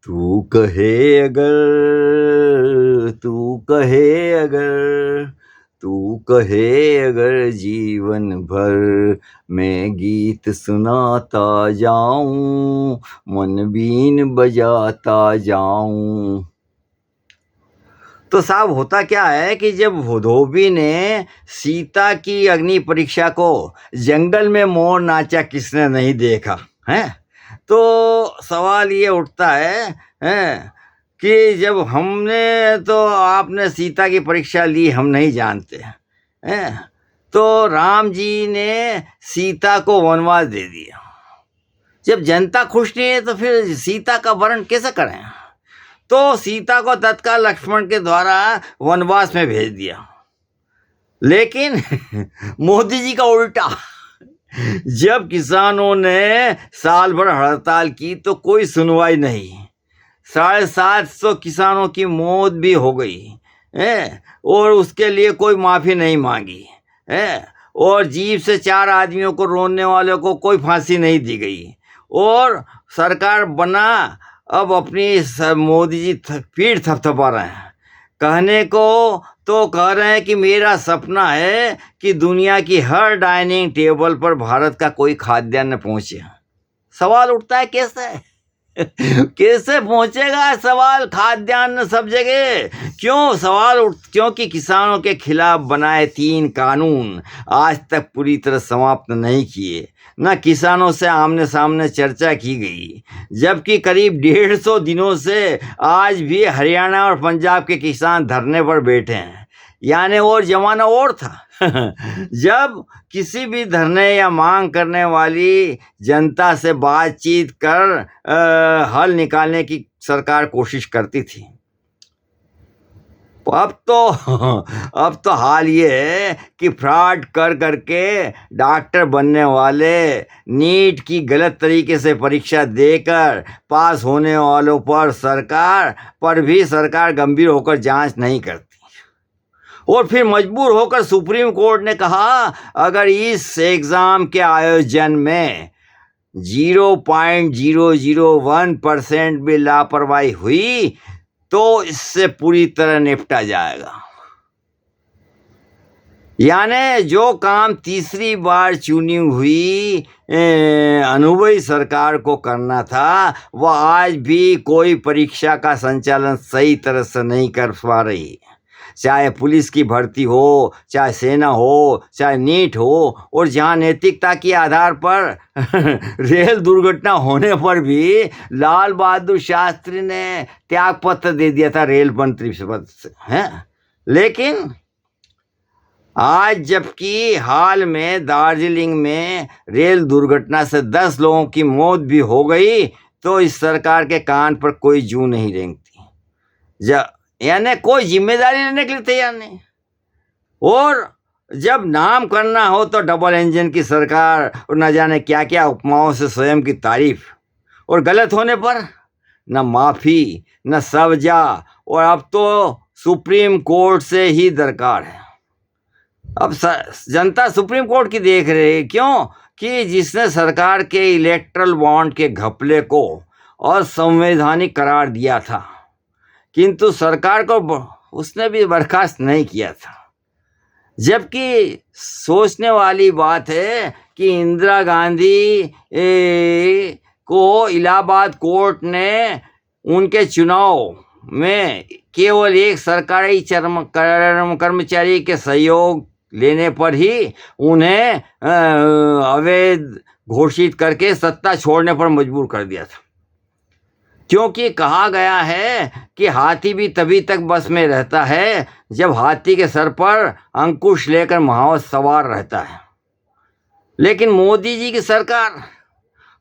तू कहे अगर तू कहे अगर तू कहे अगर जीवन भर मैं गीत सुनाता जाऊं, मन बीन बजाता जाऊं। तो साहब होता क्या है कि जब धोबी ने सीता की अग्नि परीक्षा को जंगल में मोर नाचा किसने नहीं देखा है, तो सवाल ये उठता है कि जब हमने तो आपने सीता की परीक्षा ली हम नहीं जानते हैं, तो राम जी ने सीता को वनवास दे दिया। जब जनता खुश नहीं है तो फिर सीता का वर्ण कैसे करें? तो सीता को तत्काल लक्ष्मण के द्वारा वनवास में भेज दिया। लेकिन मोदी जी का उल्टा, जब किसानों ने साल भर हड़ताल की तो कोई सुनवाई नहीं, 750 किसानों की मौत भी हो गई है और उसके लिए कोई माफी नहीं मांगी है, और जीप से 4 आदमियों को रोने वालों को कोई फांसी नहीं दी गई, और सरकार बना अब अपनी मोदी जी पीठ थपथपा रहे हैं। कहने को तो कह रहे हैं कि मेरा सपना है कि दुनिया की हर डाइनिंग टेबल पर भारत का कोई खाद्यान्न पहुंचे। सवाल उठता है कैसे कैसे पहुंचेगा सवाल खाद्यान्न सब जगह? क्यों क्योंकि किसानों के खिलाफ बनाए 3 कानून आज तक पूरी तरह समाप्त नहीं किए, न किसानों से आमने सामने चर्चा की गई, जबकि करीब 150 दिनों से आज भी हरियाणा और पंजाब के किसान धरने पर बैठे हैं। यानी और जमाना और था जब किसी भी धरने या मांग करने वाली जनता से बातचीत कर हल निकालने की सरकार कोशिश करती थी। अब तो हाल ये है कि फ्रॉड कर करके डॉक्टर बनने वाले, नीट की गलत तरीके से परीक्षा देकर पास होने वालों पर भी सरकार गंभीर होकर जांच नहीं करती, और फिर मजबूर होकर सुप्रीम कोर्ट ने कहा अगर इस एग्जाम के आयोजन में 0.001% भी लापरवाही हुई तो इससे पूरी तरह निपटा जाएगा। यानी जो काम तीसरी बार चुनी हुई अनुभवी सरकार को करना था वह आज भी कोई परीक्षा का संचालन सही तरह से नहीं कर पा रही, चाहे पुलिस की भर्ती हो, चाहे सेना हो, चाहे नीट हो, और जहां नैतिकता के आधार पर रेल दुर्घटना होने पर भी लाल बहादुर शास्त्री ने त्यागपत्र दे दिया था रेल मंत्री पद से हैं। लेकिन आज जबकि हाल में दार्जिलिंग में रेल दुर्घटना से 10 लोगों की मौत भी हो गई तो इस सरकार के कान पर कोई जू नहीं रेंगती, यानी कोई जिम्मेदारी लेने के लिए तैयार नहीं। और जब नाम करना हो तो डबल इंजन की सरकार और न जाने क्या क्या उपमाओं से स्वयं की तारीफ, और गलत होने पर न माफी न सजा, और अब तो सुप्रीम कोर्ट से ही दरकार है। अब जनता सुप्रीम कोर्ट की देख रही है, क्यों कि जिसने सरकार के इलेक्ट्रल बॉन्ड के घपले को असंवैधानिक करार दिया था, किंतु सरकार को उसने भी बर्खास्त नहीं किया था। जबकि सोचने वाली बात है कि इंदिरा गांधी को इलाहाबाद कोर्ट ने उनके चुनाव में केवल एक सरकारी कर्मचारी के सहयोग लेने पर ही उन्हें अवैध घोषित करके सत्ता छोड़ने पर मजबूर कर दिया था, क्योंकि कहा गया है कि हाथी भी तभी तक बस में रहता है जब हाथी के सर पर अंकुश लेकर महावत सवार रहता है। लेकिन मोदी जी की सरकार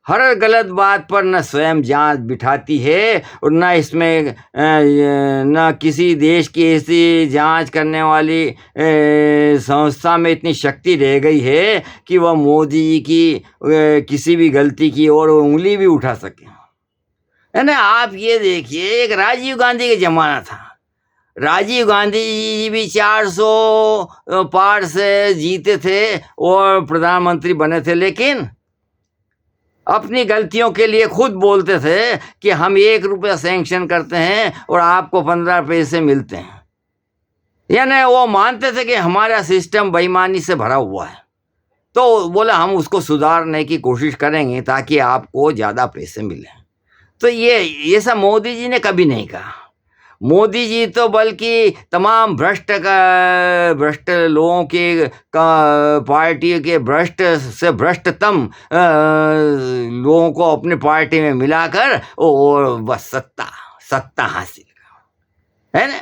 हर गलत बात पर न स्वयं जांच बिठाती है और न इसमें न किसी देश की ऐसी जांच करने वाली संस्था में इतनी शक्ति रह गई है कि वह मोदी जी की किसी भी गलती की ओर उंगली भी उठा सके। है ना, आप ये देखिए, एक राजीव गांधी का जमाना था, राजीव गांधी जी भी 400 पार से जीते थे और प्रधानमंत्री बने थे, लेकिन अपनी गलतियों के लिए खुद बोलते थे कि हम 1 रुपया सैंक्शन करते हैं और आपको 15 पैसे मिलते हैं। यानी वो मानते थे कि हमारा सिस्टम बेईमानी से भरा हुआ है, तो बोला हम उसको सुधारने की कोशिश करेंगे ताकि आपको ज़्यादा पैसे मिलें। तो ये सब मोदी जी ने कभी नहीं कहा। मोदी जी तो बल्कि तमाम भ्रष्ट लोगों के पार्टी के भ्रष्ट से भ्रष्टतम लोगों को अपनी पार्टी में मिलाकर और बस सत्ता हासिल है ना।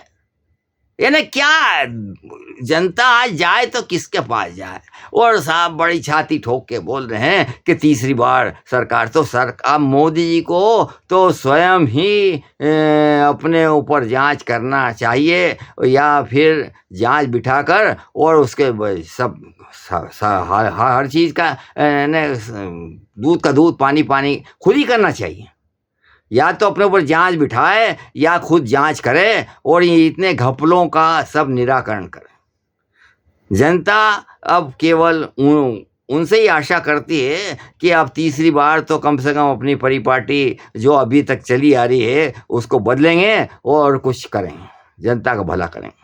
यानी क्या जनता आज जाए तो किसके पास जाए, और साहब बड़ी छाती ठोक के बोल रहे हैं कि तीसरी बार सरकार। तो सरकार मोदी जी को तो स्वयं ही अपने ऊपर जांच करना चाहिए, या फिर जांच बिठाकर और उसके सब हर चीज़ का दूध का दूध पानी पानी खुद ही करना चाहिए। या तो अपने ऊपर जांच बिठाए या खुद जांच करे और ये इतने घपलों का सब निराकरण करे। जनता अब केवल उनसे ही आशा करती है कि अब तीसरी बार तो कम से कम अपनी परिपाटी जो अभी तक चली आ रही है उसको बदलेंगे और कुछ करेंगे, जनता का भला करेंगे।